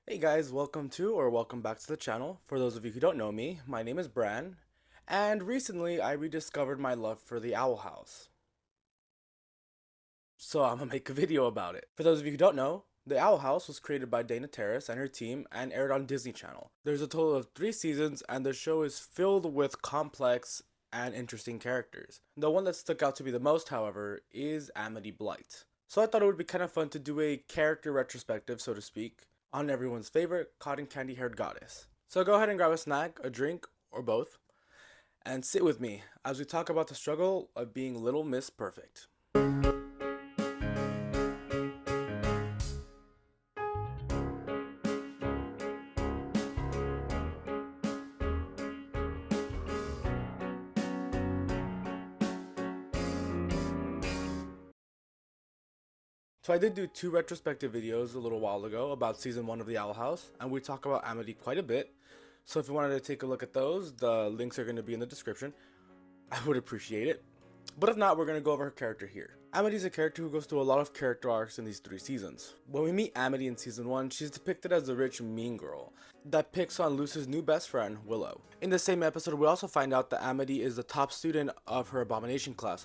Hey guys, welcome back to the channel. For those of you who don't know me, my name is Bran, and recently I rediscovered my love for the Owl House. So I'm gonna make a video about it. For those of you who don't know, the Owl House was created by Dana Terrace and her team and aired on Disney Channel. There's a total of 3 seasons and the show is filled with complex and interesting characters. The one that stuck out to me the most, however, is Amity Blight. So I thought it would be kind of fun to do a character retrospective, so to speak, on everyone's favorite cotton candy haired goddess. So go ahead and grab a snack, a drink, or both, and sit with me as we talk about the struggle of being Little Miss Perfect. So I did do 2 retrospective videos a little while ago about season 1 of the Owl House, and we talk about Amity quite a bit. So if you wanted to take a look at those, the links are going to be in the description. I would appreciate it. But if not, we're going to go over her character here. Amity is a character who goes through a lot of character arcs in these 3 seasons. When we meet Amity in season 1, she's depicted as the rich mean girl that picks on Luce's new best friend, Willow. In the same episode, we also find out that Amity is the top student of her Abomination class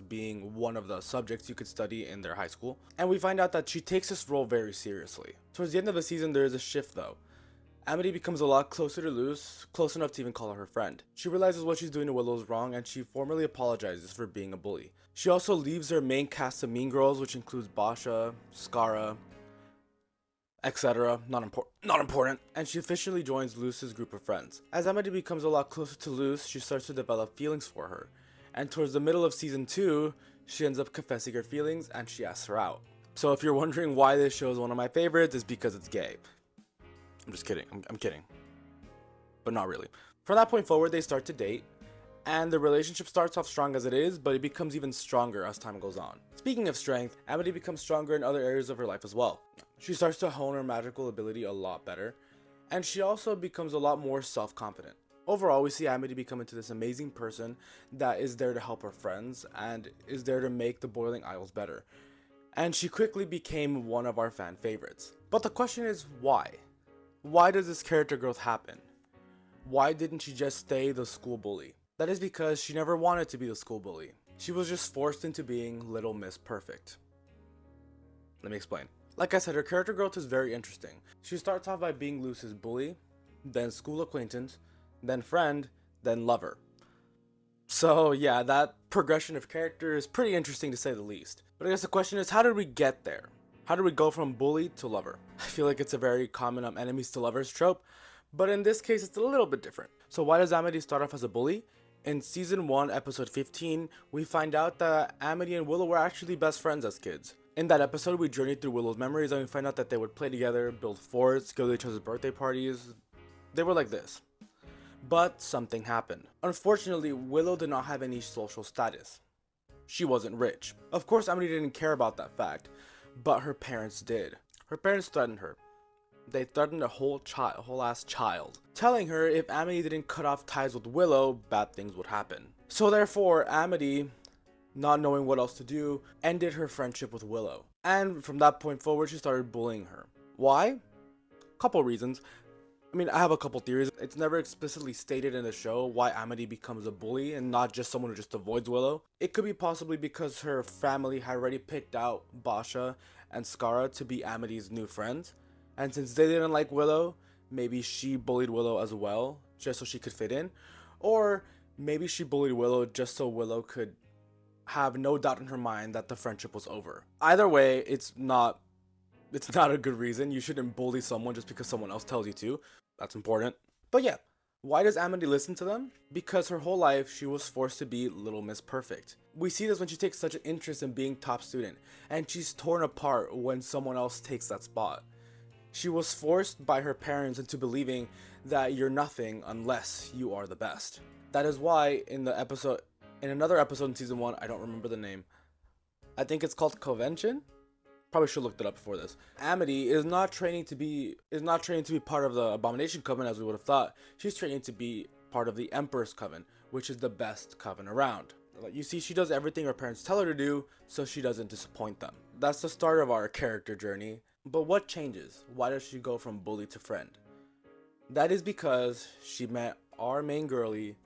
being one of the subjects you could study in their high school. And we find out that she takes this role very seriously. Towards the end of the season, there is a shift though. Amity becomes a lot closer to Luce, close enough to even call her friend. She realizes what she's doing to Willow is wrong and she formally apologizes for being a bully. She also leaves her main cast of mean girls, which includes Basha, Skara, etc. Not important. And she officially joins Luce's group of friends. As Amity becomes a lot closer to Luce, she starts to develop feelings for her. And towards the middle of season 2, she ends up confessing her feelings and she asks her out. So if you're wondering why this show is one of my favorites, it's because it's gay. I'm just kidding. I'm kidding. But not really. From that point forward, they start to date. And the relationship starts off strong as it is, but it becomes even stronger as time goes on. Speaking of strength, Amity becomes stronger in other areas of her life as well. She starts to hone her magical ability a lot better. And she also becomes a lot more self-confident. Overall, we see Amity become into this amazing person that is there to help her friends and is there to make the Boiling Isles better. And she quickly became one of our fan favorites. But the question is, why? Why does this character growth happen? Why didn't she just stay the school bully? That is because she never wanted to be the school bully. She was just forced into being Little Miss Perfect. Let me explain. Like I said, her character growth is very interesting. She starts off by being Luce's bully, then school acquaintance, then friend, then lover. So yeah, that progression of character is pretty interesting to say the least. But I guess the question is, how did we get there? How do we go from bully to lover? I feel like it's a very common enemies to lovers trope, but in this case it's a little bit different. So why does Amity start off as a bully? In season 1 episode 15, we find out that Amity and Willow were actually best friends as kids. In that episode, we journeyed through Willow's memories and we find out that they would play together, build forts, go to each other's birthday parties. They were like this. But something happened. Unfortunately, Willow did not have any social status. She wasn't rich. Of course, Amity didn't care about that fact, but her parents did. Her parents threatened her. They threatened a whole ass child, telling her if Amity didn't cut off ties with Willow, bad things would happen. So therefore, Amity, not knowing what else to do, ended her friendship with Willow. And from that point forward, she started bullying her. Why? Couple reasons. I have a couple theories. It's never explicitly stated in the show why Amity becomes a bully and not just someone who just avoids Willow. It could be possibly because her family had already picked out Basha and Skara to be Amity's new friends. And since they didn't like Willow, maybe she bullied Willow as well, just so she could fit in. Or maybe she bullied Willow just so Willow could have no doubt in her mind that the friendship was over. Either way, it's not a good reason. You shouldn't bully someone just because someone else tells you to. That's important. But yeah, why does Amity listen to them? Because her whole life she was forced to be Little Miss Perfect. We see this when she takes such an interest in being top student, and she's torn apart when someone else takes that spot. She was forced by her parents into believing that you're nothing unless you are the best. That is why in another episode in season 1, I don't remember the name. I think it's called Convention. Probably should have looked it up before this. Amity is not training to be part of the Abomination Coven as we would have thought. She's training to be part of the Emperor's Coven, which is the best coven around. You see, she does everything her parents tell her to do, so she doesn't disappoint them. That's the start of our character journey. But what changes? Why does she go from bully to friend? That is because she met our main girlie,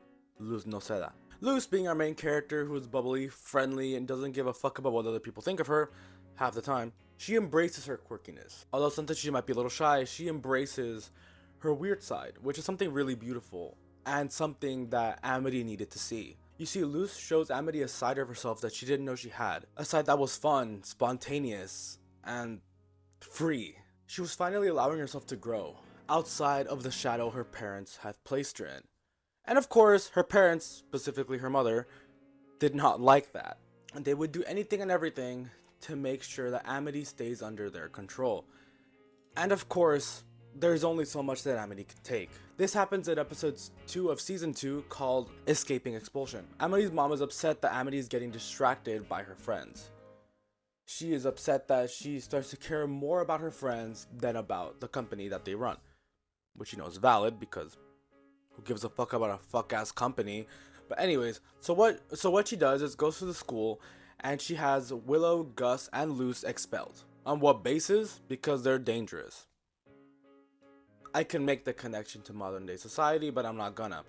Luz Noceda. Luz, being our main character who is bubbly, friendly, and doesn't give a fuck about what other people think of her half the time, she embraces her quirkiness. Although sometimes she might be a little shy, she embraces her weird side, which is something really beautiful and something that Amity needed to see. You see, Luz shows Amity a side of herself that she didn't know she had. A side that was fun, spontaneous, and free. She was finally allowing herself to grow outside of the shadow her parents had placed her in. And of course, her parents, specifically her mother, did not like that. And they would do anything and everything to make sure that Amity stays under their control. And of course, there's only so much that Amity can take. This happens in episode 2 of season 2 called Escaping Expulsion. Amity's mom is upset that Amity is getting distracted by her friends. She is upset that she starts to care more about her friends than about the company that they run. Which you know is valid, because who gives a fuck about a fuck ass company? But anyways, so what she does is goes to the school and she has Willow, Gus, and Luz expelled. On what basis? Because they're dangerous. I can make the connection to modern day society, but I'm not gonna.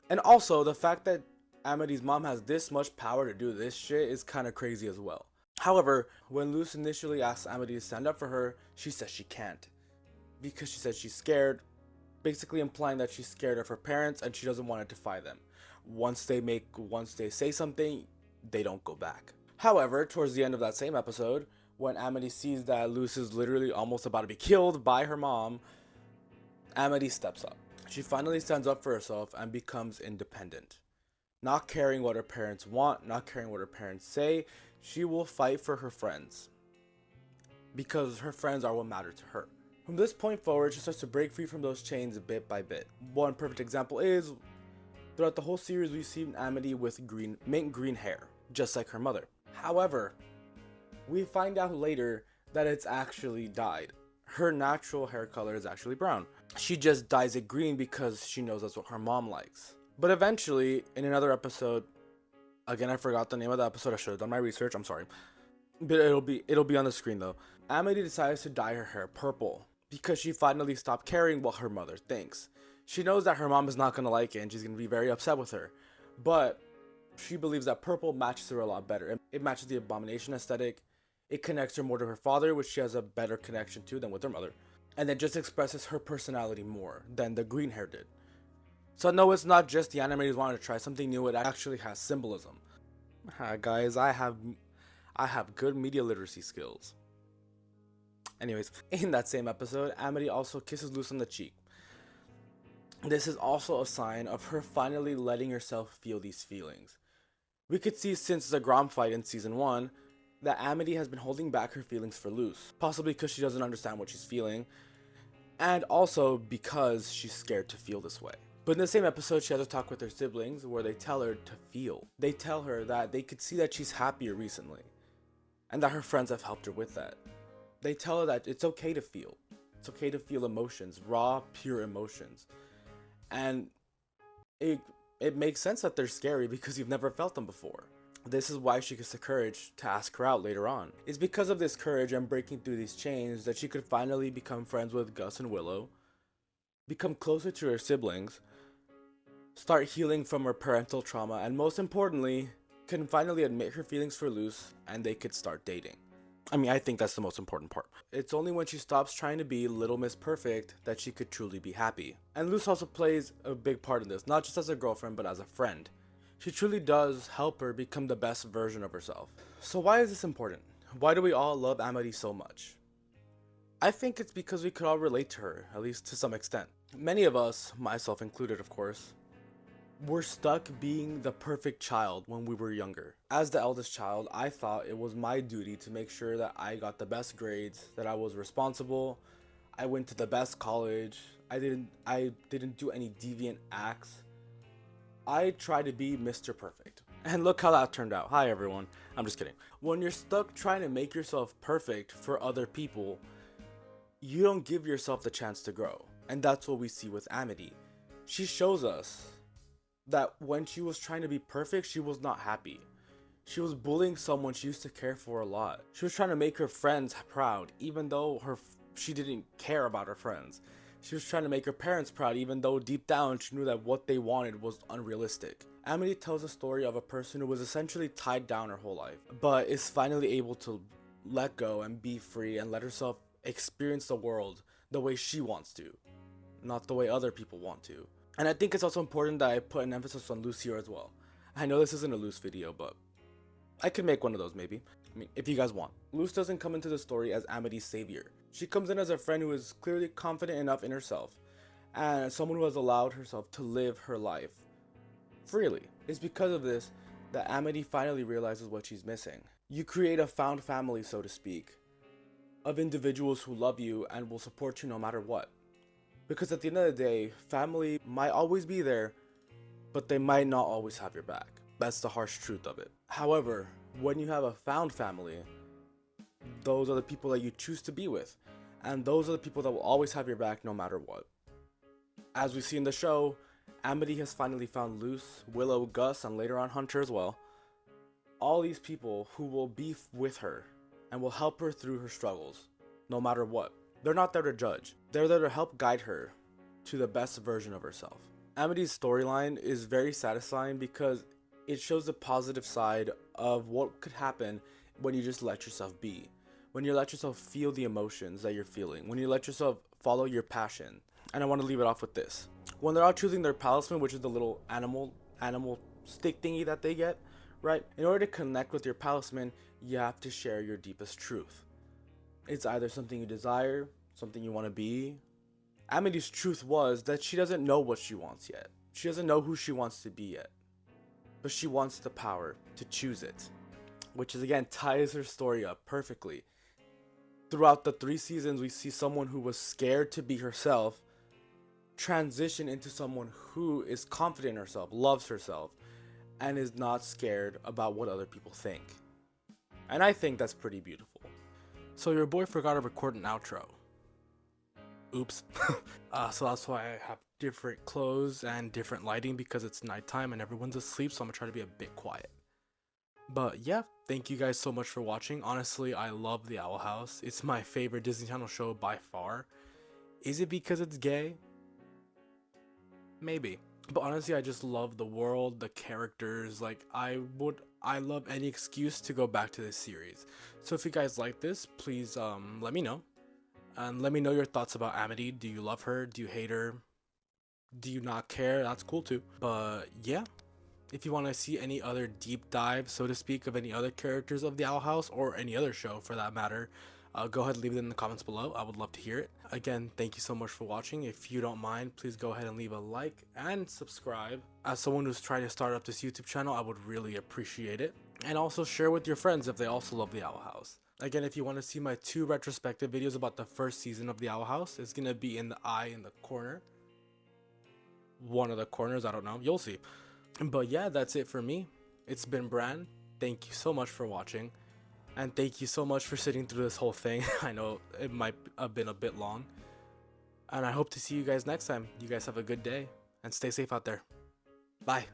And also, the fact that Amity's mom has this much power to do this shit is kind of crazy as well. However, when Luz initially asks Amity to stand up for her, she says she can't. Because she says she's scared, basically implying that she's scared of her parents and she doesn't want to defy them. Once they say something, they don't go back. However, towards the end of that same episode, when Amity sees that Luz is literally almost about to be killed by her mom, Amity steps up. She finally stands up for herself and becomes independent. Not caring what her parents want, not caring what her parents say, she will fight for her friends. Because her friends are what matter to her. From this point forward, she starts to break free from those chains bit by bit. One perfect example is, throughout the whole series, we've seen Amity with mint green hair, just like her mother. However, we find out later that it's actually dyed. Her natural hair color is actually brown. She just dyes it green because she knows that's what her mom likes. But eventually, in another episode, again I forgot the name of the episode, I should have done my research, I'm sorry. But it'll be on the screen though. Amity decides to dye her hair purple because she finally stopped caring what her mother thinks. She knows that her mom is not going to like it and she's going to be very upset with her. But she believes that purple matches her a lot better. It matches the abomination aesthetic. It connects her more to her father, which she has a better connection to than with her mother. And it just expresses her personality more than the green hair did. So no, it's not just the animators wanting to try something new, it actually has symbolism. Hi guys, I have good media literacy skills. Anyways, in that same episode, Amity also kisses Luz on the cheek. This is also a sign of her finally letting herself feel these feelings. We could see since the Grom fight in season 1 that Amity has been holding back her feelings for Luz, possibly because she doesn't understand what she's feeling, and also because she's scared to feel this way. But in the same episode, she has a talk with her siblings where they tell her to feel. They tell her that they could see that she's happier recently, and that her friends have helped her with that. They tell her that it's okay to feel. It's okay to feel emotions, raw, pure emotions. And it makes sense that they're scary because you've never felt them before. This is why she gets the courage to ask her out later on. It's because of this courage and breaking through these chains that she could finally become friends with Gus and Willow, become closer to her siblings, start healing from her parental trauma, and most importantly, can finally admit her feelings for Luz and they could start dating. I mean, I think that's the most important part. It's only when she stops trying to be Little Miss Perfect that she could truly be happy. And Luz also plays a big part in this, not just as a girlfriend, but as a friend. She truly does help her become the best version of herself. So why is this important? Why do we all love Amity so much? I think it's because we could all relate to her, at least to some extent. Many of us, myself included of course, were stuck being the perfect child when we were younger. As the eldest child, I thought it was my duty to make sure that I got the best grades, that I was responsible, I went to the best college, I didn't do any deviant acts. I tried to be Mr. Perfect. And look how that turned out. Hi everyone. I'm just kidding. When you're stuck trying to make yourself perfect for other people, you don't give yourself the chance to grow. And that's what we see with Amity. She shows us that when she was trying to be perfect, she was not happy. She was bullying someone she used to care for a lot. She was trying to make her friends proud, even though she didn't care about her friends. She was trying to make her parents proud, even though deep down she knew that what they wanted was unrealistic. Amity tells a story of a person who was essentially tied down her whole life, but is finally able to let go and be free and let herself experience the world the way she wants to, not the way other people want to. And I think it's also important that I put an emphasis on Luce here as well. I know this isn't a Luce video, but I could make one of those maybe. I mean, if you guys want. Luce doesn't come into the story as Amity's savior. She comes in as a friend who is clearly confident enough in herself, and someone who has allowed herself to live her life freely. It's because of this that Amity finally realizes what she's missing. You create a found family, so to speak, of individuals who love you and will support you no matter what. Because at the end of the day, family might always be there, but they might not always have your back. That's the harsh truth of it. However, when you have a found family, those are the people that you choose to be with, and those are the people that will always have your back no matter what. As we see in the show, Amity has finally found Luce, Willow, Gus, and later on Hunter as well. All these people who will be with her and will help her through her struggles, no matter what. They're not there to judge. They're there to help guide her to the best version of herself. Amity's storyline is very satisfying because it shows the positive side of what could happen when you just let yourself be. When you let yourself feel the emotions that you're feeling. When you let yourself follow your passion. And I want to leave it off with this. When they're out choosing their palisman, which is the little animal stick thingy that they get, right? In order to connect with your palisman, you have to share your deepest truth. It's either something you desire, something you want to be. Amity's truth was that she doesn't know what she wants yet. She doesn't know who she wants to be yet. But she wants the power to choose it. Which is again ties her story up perfectly. Throughout the 3 seasons, we see someone who was scared to be herself transition into someone who is confident in herself, loves herself, and is not scared about what other people think. And I think that's pretty beautiful. So your boy forgot to record an outro. Oops. So that's why I have different clothes and different lighting because it's nighttime and everyone's asleep, so I'm gonna try to be a bit quiet. But yeah, thank you guys so much for watching. Honestly, I love The Owl House. It's my favorite Disney Channel show by far. Is it because it's gay? Maybe. But honestly, I just love the world, the characters. Like, I love any excuse to go back to this series. So if you guys like this, please let me know. And let me know your thoughts about Amity. Do you love her? Do you hate her? Do you not care? That's cool too. But yeah, if you want to see any other deep dive, so to speak, of any other characters of the Owl House or any other show for that matter, go ahead and leave it in the comments below. I would love to hear it. Again, thank you so much for watching. If you don't mind, please go ahead and leave a like and subscribe. As someone who's trying to start up this YouTube channel, I would really appreciate it. And also share with your friends if they also love the Owl House. Again, if you want to see my 2 retrospective videos about the first season of the Owl House, it's going to be in the eye in the corner. One of the corners, I don't know. You'll see. But yeah, that's it for me. It's been Bran. Thank you so much for watching. And thank you so much for sitting through this whole thing. I know it might have been a bit long. And I hope to see you guys next time. You guys have a good day. And stay safe out there. Bye.